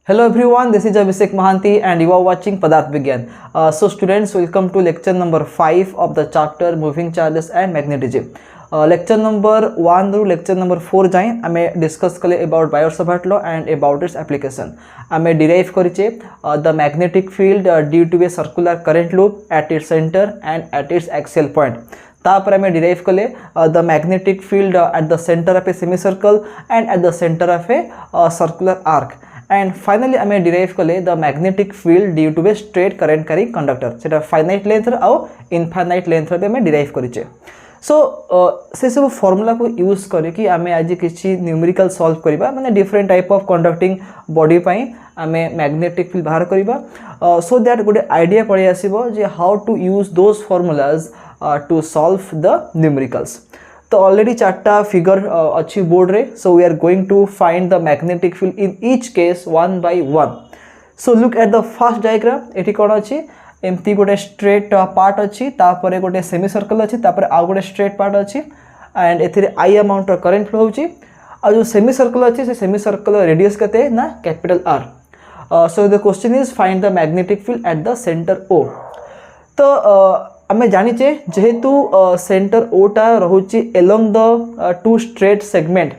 Hello everyone, this is Abhishek Mahanti and you are watching Padarth Vigyan. So students, welcome to lecture number 5 of the chapter Moving Charges and Magnetism. Lecture number 1 ru lecture number 4 जाए आमे discuss कले about Biot-Savart law and about its application. आमे derive करिचे the magnetic field due to a circular current loop at its center and at its axial point. तापर आमे derive कले the magnetic field at the center of a semicircle and at the center of a circular arc. And finally आमे derive कले the magnetic field due to a straight current carrying conductor. सेटा finite length रो infinite length रो आमे derive करिचे. सो से सब formula को use करके आमे आज किसी न्यूमेरिकल सॉल्व करिबा माने different type of conducting body पई आमे मैग्नेटिक फील्ड बाहर करिबा सो दैट गोटे आइडिया पड़े आसीबो जे how to use those formulas to solve the numericals. तो ऑलरेडी चारटा फिगर अच्छी बोर्ड रे. So we are going to find the magnetic field in each case one by one. So look at the first diagram. एठी कोन अछि एमती गोटे straight part अच्छी तापर गोटे सेमी सर्कल अच्छी तापर आउ गोटे स्ट्रेट पार्ट अच्छी एंड एथिरे आई अमाउंट करंट फ्लो होची. आ जो सेमी सर्कल अच्छी से सेमी सर्कल रेडियस केते ना capital R. So the question is find the magnetic field at the centre O. तो आमे जानिचे जेहेतु सेंटर ओ टा रहुची along the two straight segment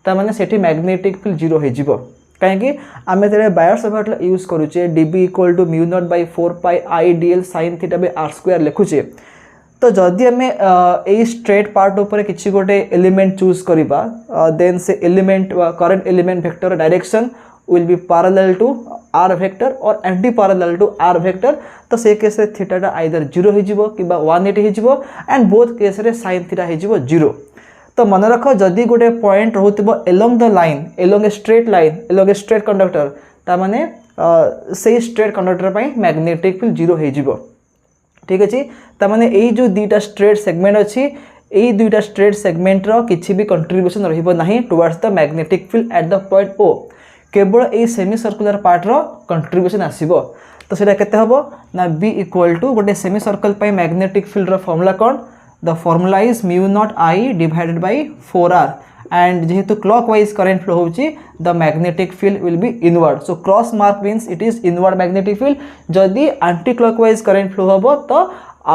ता माने सेठी मैग्नेटिक फील्ड जीरो हे जिवो. कहीं आम तेरे बायोट-सावर्ट यूज करुचे dB = μ0/4 π I dl sin θ by r square लिखुचे. तो जदि आम ए स्ट्रेट पार्ट ऊपर किसी गोटे एलिमेंट चूज करिबा देन से element current element vector direction will be parallel to r vector और anti parallel to r vector. तो से केस रे थीटाटा आइदर 0 हो जिवो किबा 180 हो जिवो एंड बोथ केस रे sin θ हो जिवो 0. तो मन रख जदि गोटे पॉइंट रोथिबो along the line along a straight line along a straight conductor ता माने से स्ट्रेट कंडक्टर पई मैग्नेटिक फील्ड 0 हो जिवो. ठीक अछि. ता माने एई जो दुईटा स्ट्रेट सेगमेंट अछि एई दुईटा स्ट्रेट सेगमेंट रो किछि भी कंट्रीब्यूशन रहिबो नाही towards the magnetic field at the point O. केवल एई सेमी सर्कुलर पार्ट रो कंट्रीब्यूशन आसीबो. तो सेटा केते हबो ना b = गोटे सेमी सर्कल पई मैग्नेटिक फील्ड रो फार्मूला कोन. The formula is mu0 I divided by 4r and जेहेतु clockwise current flow होची the magnetic field will be inward. So cross mark means it is inward magnetic field. जदि anti clockwise current flow होबो तो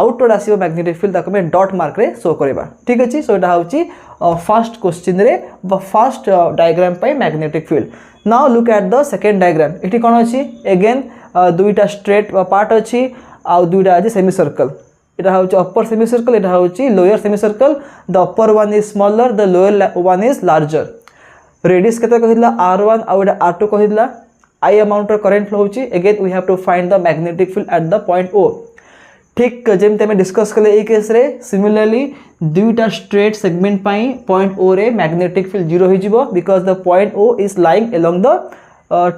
outward आसीबो magnetic field ताको में dot mark रे show करबा. ठीक अछि. सो एटा होची फर्स्ट क्वेश्चन रे फर्स्ट डायग्राम पय magnetic field. Now look at the second diagram. एठी कोन अछि अगेन दुईटा स्ट्रेट पार्ट अछि आ दुईटा अछि सेमी सर्कल. इटा होची अपर सेमी सर्कल इटा होची lower semi circle. The upper one is smaller the lower one is larger. Radius केते कहितला r1 आ एटा r2 कहितला. I amount of current flow होची. Again we have to find the magnetic field at the point O. ठीक जेमते हम discuss कले ए केस रे सिमिलरली दुईटा स्ट्रेट सेगमेंट पई पॉइंट ओ रे मैग्नेटिक फील्ड 0 हो जिवो because the point O is lying along the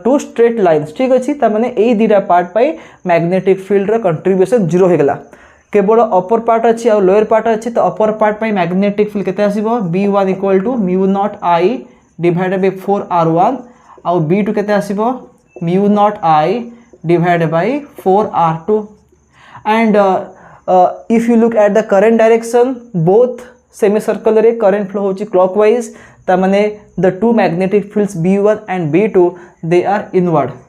two straight lines. ठीक अछि. त माने एई दुईटा पार्ट पई मैग्नेटिक फील्ड रो कंट्रीब्यूशन 0 हो गेला. केवल अपर पार्ट अच्छी और लोअर पार्ट अच्छी. तो अपर पार्ट पर मैग्नेटिक फील्ड केते आसीबो b1 = mu0 I divided by 4r1 और b2 केते आसीबो mu0 I divided by 4r2. and if you look at the current direction both semicircle रे current flow होची clockwise. ता माने the two magnetic fields b1 and b2 they are inward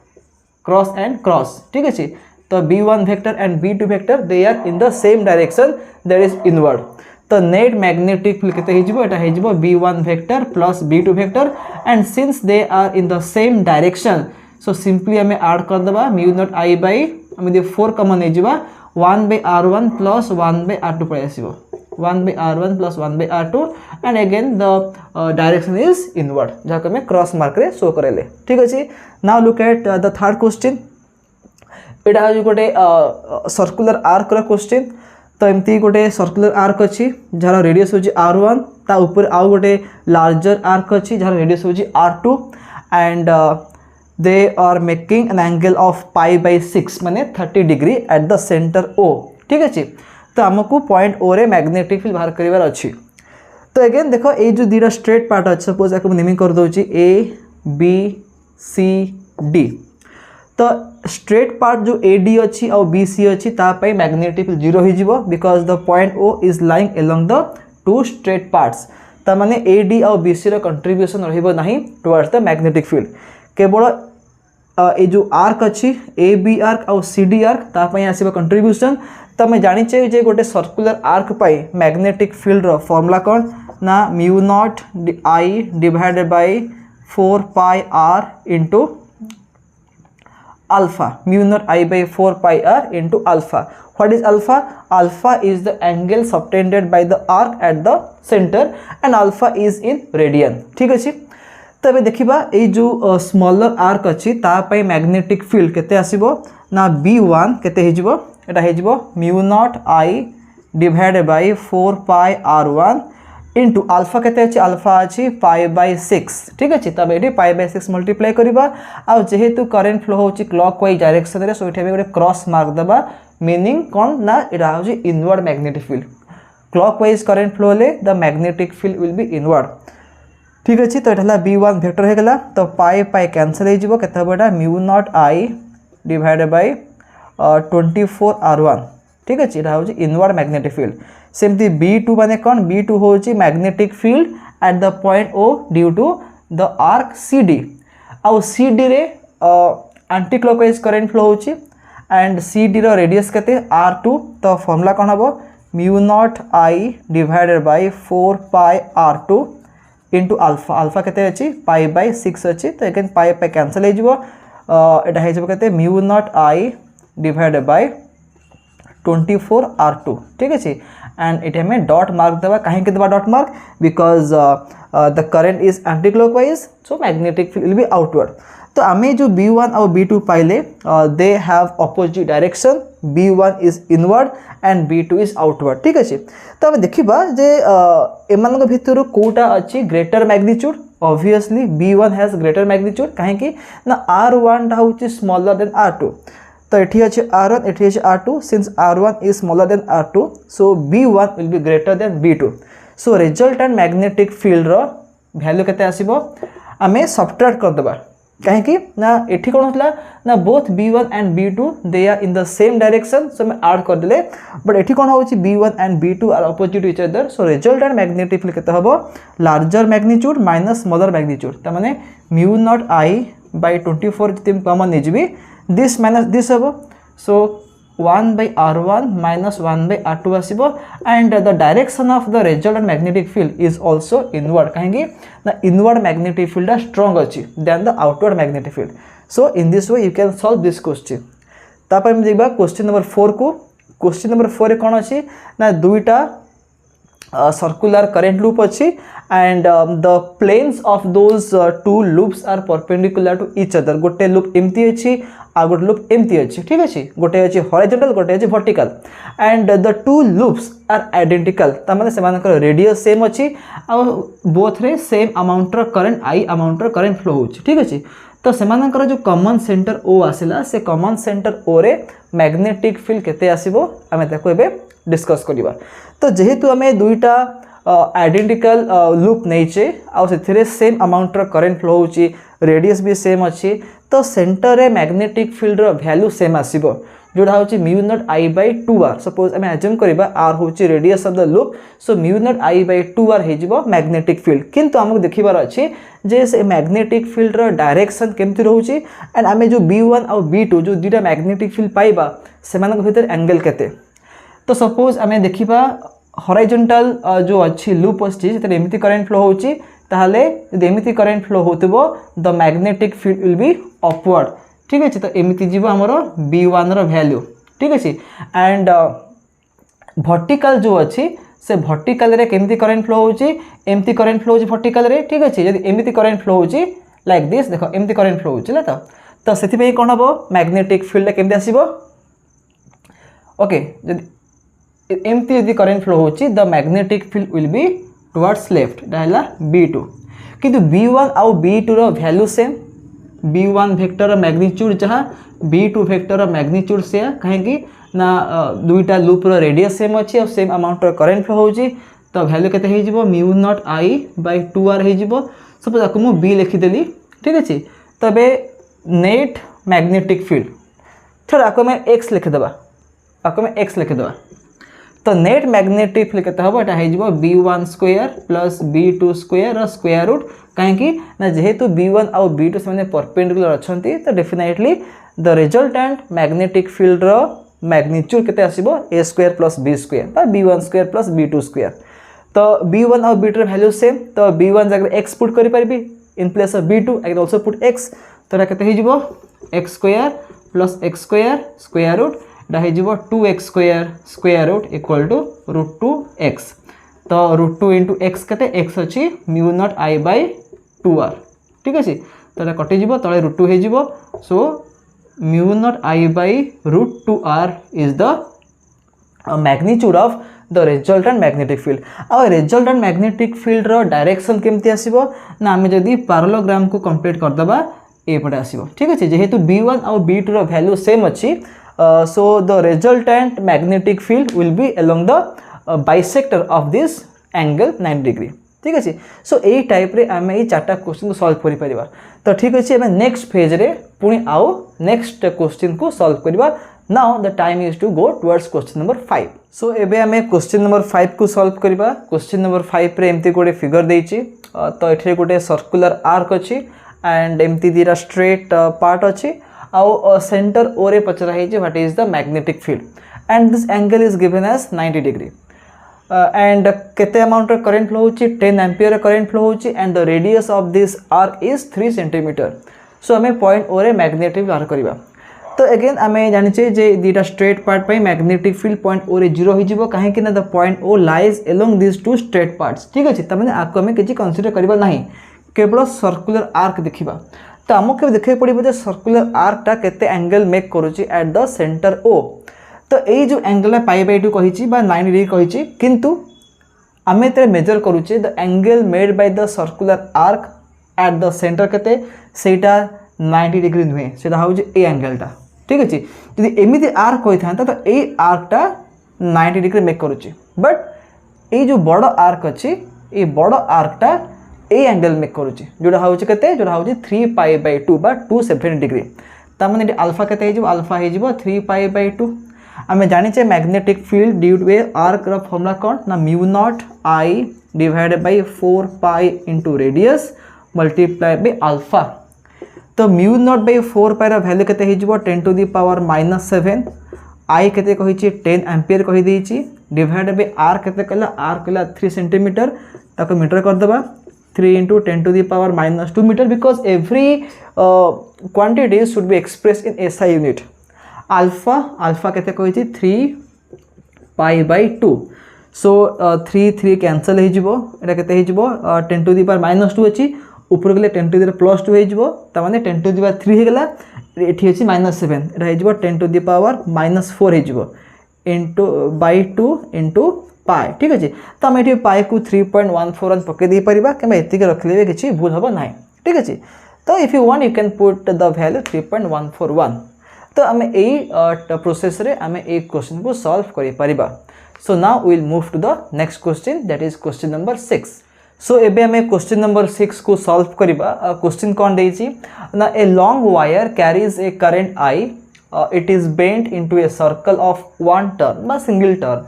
cross and cross. ठीक अछि. तो b1 vector and b2 vector they are in the same direction that is inward. तो net magnetic field केते हिजबो एटा हिजबो b1 vector plus b2 vector and since they are in the same direction so simply हमें add कर दबा mu0 I by हमें दे 4 common हे जिबा 1/r1 plus 1/r2 पड़े आसीबो 1/r1 plus 1/r2 and again the direction is inward जाको में cross mark रे show करेले. ठीक अछि. Now look at the third question. एटा हजू गोटे सर्कुलर आर्क रा क्वेश्चन. तो एमती गोटे सर्कुलर आर्क अच्छी जार रेडियस होची r1 ता ऊपर आउ गोटे लार्जर आर्क अच्छी जार रेडियस होची r2 and they are making an angle of π/6 माने 30 degree at the centre O. ठीक अछि. तो हमकु पॉइंट O रे मैग्नेटिक फील्ड बाहर करिवार अछि. तो अगेन देखो ए जो दीटा स्ट्रेट पार्ट अछि सपोज आको नेमिंग कर दोची A B C D. तो स्ट्रेट पार्ट जो AD अच्छी और BC अच्छी ता पई मैग्नेटिक फील्ड 0 हो जिवो because the point O is lying along the two straight parts. ता माने AD और BC रो कंट्रीब्यूशन रहिबो नाही टुवर्ड्स द मैग्नेटिक फील्ड. केवल ये जो आर्क अच्छी ए बी आर्क और सी डी आर्क तापाई आसो कंट्रीब्यूशन। तो आम जाचे जे गोटे सर्कुलर आर्क पाई मैग्नेटिक फील्ड रो फॉर्मूला कौन ना mu naught I divided by 4 pi r into alpha, mu naught I by 4 pi r into alpha. What is alpha? Alpha is the angle subtended by the arc at the centre and alpha is in radian. ठीक अच्छे। तो ये देखा ये जो smaller arc अच्छी तापाई magnetic field केते आसीबो ना B1 केते हिजबो एटा हिजबो mu naught I divided by 4 pi R1 into alpha केते अछि अल्फा अछि पाई बाय 6। ठीक अच्छे। तब ये पाई बाय 6 मल्टीप्लाई करबा आ जेहेतु करंट फ्लो होछि क्लॉकवाइज डायरेक्शन रे सो एठे गोटे क्रॉस मार्क देबा मीनिंग कोन ना एटा होछि inward magnetic field. Clockwise current flow ले the magnetic field will be inward. ठीक अच्छे। तो ये B1 वेक्टर हो गला। तो पाई पाई कैंसिल हो केते हबोटा mu naught I divided by 24 R1। ठीक अच्छे। यहाँ हूँ इनवर्ड मैग्नेटिक फील्ड। सेमती B2 माने कौन? B2 हूँ magnetic field at the point O due to the arc CD। आउ CD रे एंटी क्लॉकवाइज करंट फ्लो होची एंड CD रो रेडियस केते R2। तो फॉर्मूला कौन हम? Mu naught I divided by 4 pi R2 into alpha. Alpha केते अछि पाई बाय 6 अछि। तो अगेन पाई पाई कैंसिल हो जिवो एटा हे जिवो केते mu naught I divided by 24 R2। ठीक अच्छे। एंड इटे में डॉट मार्क देवा कहीं के देवा dot mark because the current is anti clockwise so magnetic field will B outward. तो आमे जो B1 और B2 पाइले they have opposite direction. B1 is inward and B2 is outward. ठीक अच्छे। तो आम देखा जे एमान भितर कोटा अच्छी greater magnitude. Obviously B1 has greater magnitude कहीं ना R1 हूँ स्मॉलर देन R2। तो ये अच्छे R1 ये अच्छे R2 since R1 is smaller than R2 so B1 will be greater than B2। So resultant magnetic field रो वैल्यू केते आसीबो आमे सब्ट्रैक्ट कर देबा कहीं ना एठी कौन होता ना both B1 and B2 they are in the same direction so मैं ऐड कर देले बट एठी कौन होची B1 and B2 are opposite to each other. So resultant magnetic field केते हबो larger magnitude minus smaller magnitude. त माने म्यू नॉट आई बाय 24 जति कॉमन नै जिबी दिस माइनस दिस हबो। So 1 by R1 minus 1 by R2 आसीबो and the direction of the resultant magnetic field is also inward कहीं ना इनवर्ड मैग्नेटिक फील्ड स्ट्रांग अच्छी then the outward magnetic field. So in this way you can solve this question. तापर हम देखबा question number 4 को। Question number 4 रे कोन अछि ना दुईटा सर्कुलर करंट लूप अच्छी and the planes of those two loops are perpendicular to each other. गोटे लूप एमती अच्छी आ गोटे लूप एमती अच्छी। ठीक अच्छे। गोटे अच्छी हॉरिजॉन्टल गोटे अच्छी vertical and the two loops are identical तामाने सेमानकर रेडियस सेम अच्छी आ बोथ रे सेम अमाउंट रो करंट आई अमाउंट रो करंट फ्लो होची। ठीक अच्छे। तो सेमानकर जो कॉमन सेंटर O आसिला से कॉमन सेंटर O रे मैग्नेटिक फील्ड केते आसीबो आमे ताको एबे डिस्कस करिबा। तो जेहेतु आमे दुईटा आइडेंटिकल लूप नैचे आ से सेम अमाउंट रो करंट फ्लो होची रेडियस भी सेम अच्छी तो सेंटर रे मैग्नेटिक फील्ड रो वैल्यू सेम आसीबो जोड़ा होची mu naught I by 2r। Suppose आमे एज्यूम करिबा r होची radius of the loop so mu naught I by 2r हे जिवो मैग्नेटिक फील्ड। किंतु हमको देखिबार अछि जे से मैग्नेटिक फील्ड रो डायरेक्शन केमति रहउची एंड आमे जो B1 और B2 जो दुटा मैग्नेटिक फील्ड पाइबा सेमानक भीतर एंगल केते। तो सपोज आमे देखिबा हॉरिजॉन्टल जो अच्छी लूप अच्छी से एमती करंट फ्लो होची ताहले यदि एमती करंट फ्लो होतबो the magnetic field will be upward. ठीक अच्छे। तो एमती जीवो हमरो B1 रो वैल्यू। ठीक अच्छे। एंड वर्टिकल जो अच्छी से वर्टिकल रे केमती करंट फ्लो होची एमती करंट फ्लो होची वर्टिकल रे। ठीक अच्छे। यदि एमती करंट फ्लो होची लाइक दिस देखो एमती करंट फ्लो होची ला तो सेति पे कोन हबो मैग्नेटिक फील्ड केमती आसीबो ओके यदि एमती यदि करंट फ्लो होची the magnetic field will be towards left डायला B2 किंतु B1 और B2 रो value same. B1 vector magnitude जहाँ B2 वेक्टर मैग्नीट्यूड से कहीं ना दुईटा लूप रो रेडियस सेम अच्छी और सेम अमाउंट रो करंट फ्लो होची तो वैल्यू केते हे जिवो mu naught I by 2r हे जिवो। सपोज आपको मु B लिखिदेली। ठीक अच्छे। तबे नेट मैग्नेटिक फील्ड छोड़ आपको मैं x लिखिदेबा आपको मैं x लिखिदेबा तो नेट मैग्नेटिक फील्ड केते हबो एटा हे जिवो b1 square plus b2 square square root कहीं ना जेहेतु b1 आउ b2 से परपेंडिकुलर अछंती तो definitely the resultant magnetic field रो मैग्नीट्यूड केते आसीबो a square plus b square बा b1 square plus b2 square. तो b1 और b2 वैल्यू सेम तो b1 जगह x पुट करि परबी in place of b2 I can also put x तो केते हे जिवो x square plus x square square root दा हे जिवो 2x square square root equal to √2x तो √2 into x केते x अछि mu naught i by 2r ठीक अछि तो एटा कटि जिवो तळे √2 हे जिवो so mu naught i by √2r is the magnitude of the resultant magnetic field. आ रिजल्टेंट मैग्नेटिक फील्ड रो डायरेक्शन केमती आसीबो ना आमे जदी पैरेललोग्राम को कंप्लीट कर दबा ए पटे आसीबो ठीक अछि जेहेतु b1 और b2 रो वैल्यू सेम अछि so the resultant magnetic field will be along the bisector of this angle 90 degree ठीक अछि। सो एई टाइप रे आमे ए चारटा क्वेश्चन को सॉल्व करि परिबा तो ठीक अछि एमे नेक्स्ट पेज रे पुनी आओ नेक्स्ट क्वेश्चन को सॉल्व करिबा। Now the time is to go towards question number 5। So एबे आमे क्वेश्चन नंबर 5 को सॉल्व करिबा। क्वेश्चन नंबर 5 रे एमती गोटे फिगर देइछि तो एठरे गोटे सर्कुलर आर्क अछि एंड एमती दीरा स्ट्रेट पार्ट अछि आउ सेंटर ओ रे पचरा है जे what is the magnetic field and this angle is given as 90 degree and केते अमाउंट रे करंट फ्लो होची 10 एम्पियर रे करंट फ्लो होची and the radius of this arc is 3 centimetre. So हमें पॉइंट ओ रे मैग्नेटिक बाहर करबा तो अगेन आमे जानि छे जे दीटा स्ट्रेट पार्ट पई मैग्नेटिक फील्ड पॉइंट ओ रे 0 हो जिवो काहे कि ना the point O lies along this two straight parts ठीक अछि तमने आको हमें किछि कंसीडर करबा नाही केवल सर्कुलर आर्क देखिबा तो आमको देखे पड़ो जे सर्कुलर आर्कटा केते एंगल मेक करूची एट द सेंटर ओ तो ये जो एंगल π/2 कहिची बा 90 डिग्री कहिची किंतु आमे ते मेजर करूचे the angle made by the circular arc at the centre केते सेटा 90 डिग्री नुहे सेटा हो जे ए एंगलटा ठीक अछि यदि एमिति आर्क होई थांता तो ए आर्कटा 90 डिग्री मेक करूची बट ए जो बड़ आर्क अछि ए बड़ आर्कटा ए एंगल मेक करूची जोड़ा होउची केते जोड़ा होउची 3π/2 बा 270 डिग्री ता माने अल्फा केते हे जिवो अल्फा हे जिवो 3π/2 आमे जानि छे magnetic field due to a arc रो फार्मूला कोन ना mu naught i divided by 4π into radius multiply by alpha तो म्यू नॉट बाय 4π रो वैल्यू केते हे जिवो 10 टू द पावर -7 i केते कहिची 10 एम्पियर कहि देइची डिवाइडेड बाय r केते कला r कला 3 सेंटीमीटर ताको मीटर कर दबा 3 into 10 to the power -2 meter because every quantity should be expressed in SI unit. Alpha केते कहिची 3π/2 so 3 कैंसिल हे जिवो एटा केते हे जिवो 10 to the power -2 अछि ऊपर गेले 10 to the power +2 हे जिवो त माने 10 to the power 3 हे गेला एठी अछि -7 एटा हे जिवो 10 to the power -4 हे जिवो into by 2 into पाई ठीक अछि तो हम एठी पाई को 3.141 पके दे परिबा केमे एति के रखलेबे किछि भूल हबो नाही ठीक अछि तो if you want you can put the value 3.141 तो हमें एई प्रोसेस रे हमें एक क्वेश्चन को सॉल्व करि परिबा। So now we will move to the next question that is question number 6। So एबे हमें क्वेश्चन नंबर 6 को सॉल्व करिबा। क्वेश्चन कोन देछि ना a long wire carries A current I it is bent into a circle of one turn by single turn.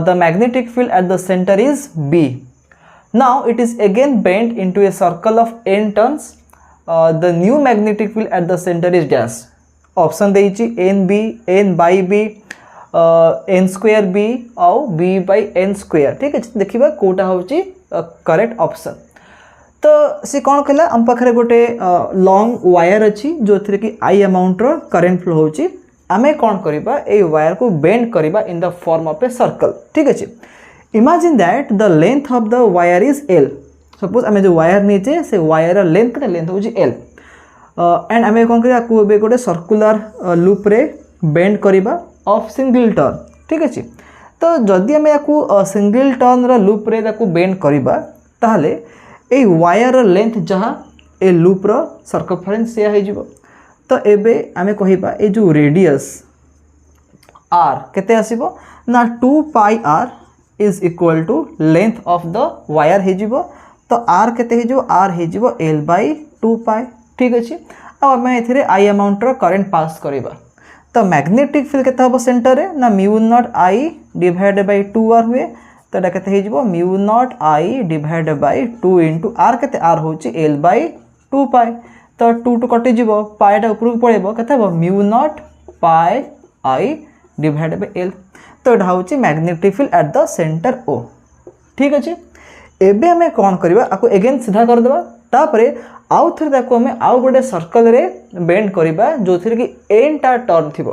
The magnetic field at the center is B. Now it is again bent into a circle of n turns. The new magnetic field at the center is dash. Option देइछि NB, N by B, N square B और B by N square ठीक है देखिबा कोटा होछि correct option. तो सी कौन कहला हम पाखरे गोटे लॉन्ग वायर अच्छी जो थरे कि I अमाउंट रो करंट फ्लो होछि आमे कौन करिबा ए वायर को बेंड करिबा in the form of a circle ठीक अछि। Imagine that the length of the wire is L। Suppose आमे जो वायर नीचे से वायर लेंथ केते लेंथ होछि L एंड आमे कौन करिया को बे गोटे सर्कुलर लूप रे बेंड करिबा ऑफ सिंगल टर्न ठीक अछि। तो जदि आमे याकू सिंगल टर्न रो लूप रे ताकू बेंड करिबा ताहले ए वायर लेंथ जहाँ ए लूप रो सर्कमफरेंस से हे जिवो। तो एबे आमे कहिबा ए जो रेडियस r केते आसीबो ना 2πr is equal to length of the wire हे जिवो। तो r केते हे जिवो r हे जिवो L/2π ठीक अछि। अब आमे एथिरे I अमाउंट रो करंट पास करिबा। तो मैग्नेटिक फील्ड केते हम सेंटर रे ना mu naught I divide by 2r हुए तो एटा केते हेजिबो mu naught I divide by 2 into r केते r होची l बाय 2 पाई तो 2 टू कटि जीवो पाईटा ऊपर को पळेबो केते हो म्यू नॉट पाई आई डिवाइड बाय l तो एटा होची magnetic field at the centre O ठीक अछि एबे हमें कोन करबा आको अगेन सीधा कर देबा तापरे आउ थरे ताको हमें आउ गोटे सर्कल रे बेंड करबा जो थरे कि एन टा टर्न थिबो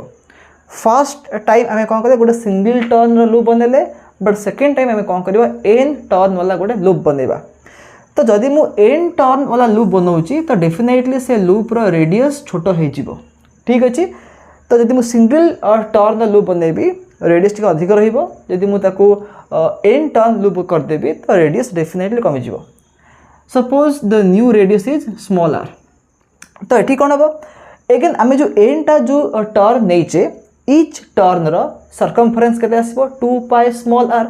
फर्स्ट टाइम हमें कोन करबा गोटे सिंगल टर्न रो लूप बनेले बट सेकंड टाइम हमें कोन करबा एन टर्न वाला गोटे लूप बनेबा तो जदि मु एन टर्न वाला लूप बनौची तो डेफिनेटली से लूप रो रेडियस छोटो हे जिवो ठीक अछि तो जदि मु सिंगल टर्न लूप बनेबी रेडियस टिक अधिक रहिबो जदि मु ताको एन टर्न लूप कर देबी तो रेडियस डेफिनेटली कमी जिवो suppose the new radius is small r तो एठी कोन हबो अगेन आमे जो एन टा जो टर्न नेचे ईच टर्न रो सर्कमफरेंस केते आसीबो 2 पाई स्मॉल r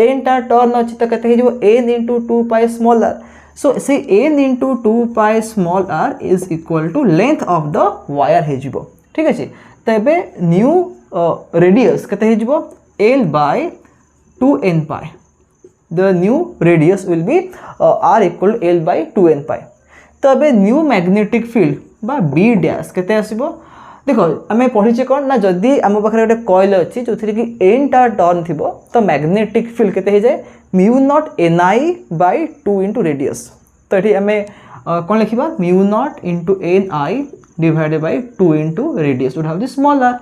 एन टा टर्न अछि त केते हेजिबो n into 2 पाई small r so say n into 2 पाई small r is equal to length of the wire हेजिबो ठीक अछि तबे न्यू रेडियस केते हेजिबो l by 2n pi the new radius will be r equal to l by 2n pi तबे new magnetic field बा b dash केते आसीबो देखो हमें पढी जे कोन ना जदी हम पाखरे गोटे कॉइल अछि जोथि कि n टा टर्न थिबो तो मैग्नेटिक फील्ड केते हे जाय mu naught ni by 2 into radius तो एठी हमें कोन लिखिबा mu naught into ni divided by 2 into radius would have the small r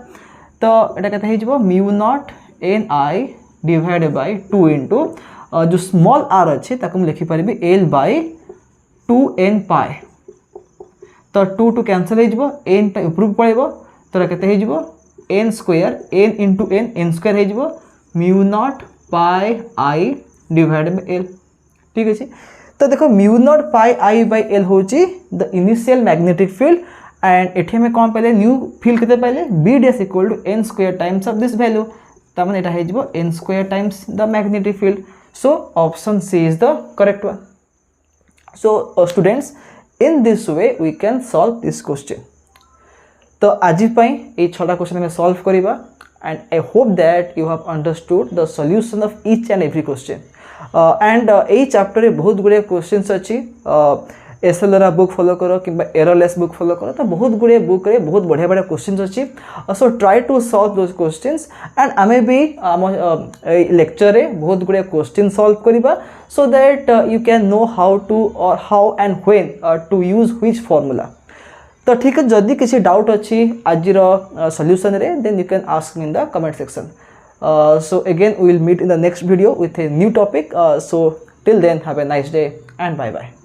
तो एटा केते हे जिवो mu naught ni divided by 2 into जो स्मॉल r अच्छे ताकि हम लिखि परिबी l by 2n pi तो 2 टू कैंसिल हे जिवो n टा ऊपर पळेबो तो केते हे जिवो n square n into n square हे जिवो mu naught pi i divided by l ठीक अछि तो देखो mu naught pi i by l होची the initial magnetic field and एठी में कोन पहले न्यू फील्ड केते पहले b dash equal to n square times of this value त माने एटा हे जिवो n square times the magnetic field so option C is the correct one so students in this way we can solve this question तो आज पई ए छोटा question में सॉल्व करिबा and I hope that you have understood the solution of each and every question and A chapter रे बहुत गुडे questions अछि एसएलआर बुक फॉलो करो किबा एररलेस बुक फॉलो करो तो बहुत गुडे बुक रे बहुत बढ़िया बढ़िया क्वेश्चंस अछि so try to solve those questions and आमे भी लेक्चर रे बहुत गुडे क्वेश्चन सॉल्व करिबा so that you can know how to और how and when to use which formula तो ठीक है जदी किसी डाउट अछि आज रो सॉल्यूशन रे then you can ask me in the comment section so again we will meet in the next video with a new topic so till then have a nice day and bye bye